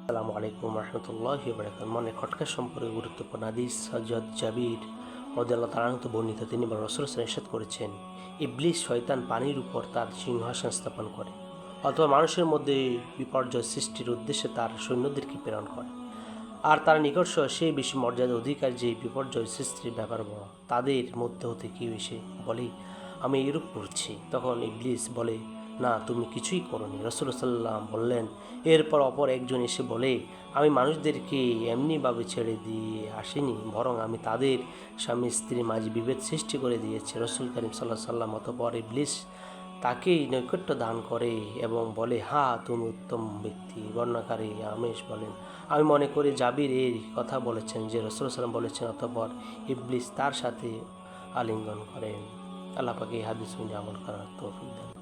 আসসালামু আলাইকুম রহমতুল্লাহি ওয়া বারাকাতুহু। মনে খটকা সম্পর্কে গুরুত্বপূর্ণ হাদিস হযরত জাবির রাদিয়াল্লাহু তাআলা হতে বর্ণিত। তিনি বলেন, রাসূল সাল্লাল্লাহু আলাইহি ওয়াসাল্লাম ইরশাদ করেছেন, ইবলিস শয়তান পানির উপর তার সিংহাসন স্থাপন করে অথবা মানুষের মধ্যে বিপর্যয় সৃষ্টির উদ্দেশ্যে তার সৈন্যদেরকে প্রেরণ করে। আর তার নিকট সেই বেশি মর্যাদা অধিকার যে বিপর্যয় সৃষ্টির ব্যাপার বড়। তাদের মধ্যে হতে কেউ এসে বলে, আমি এরূপ করছি। তখন ইবলিস বলে, না, তুমি কিছুই করনি। রাসূলুল্লাহ সাল্লাল্লাহু আলাইহি ওয়াসাল্লাম বললেন, এরপর অপর একজন এসে বলে, আমি মানুষদেরকে এমনিভাবে ছেড়ে দিয়ে আসিনি, বরং আমি তাদের স্বামী স্ত্রীর মাঝে বিভেদ সৃষ্টি করে দিয়েছি। রাসূল করিম সাল্লাল্লাহু আলাইহি ওয়াসাল্লাম অতঃপর ইবলিস তাকেই নৈকট্য দান করে এবং বলে, তুমি উত্তম ব্যক্তি। বর্ণনাকারী আমেশ বলেন, আমি মনে করি জাবির এই কথা বলেছেন যে রাসূলুল্লাহ সাল্লাল্লাহু আলাইহি ওয়াসাল্লাম বলেছেন, অতঃপর ইবলিস তার সাথে আলিঙ্গন করেন। আল্লাহ পাক এই হাদিস শুনে আমল করার তৌফিক দান।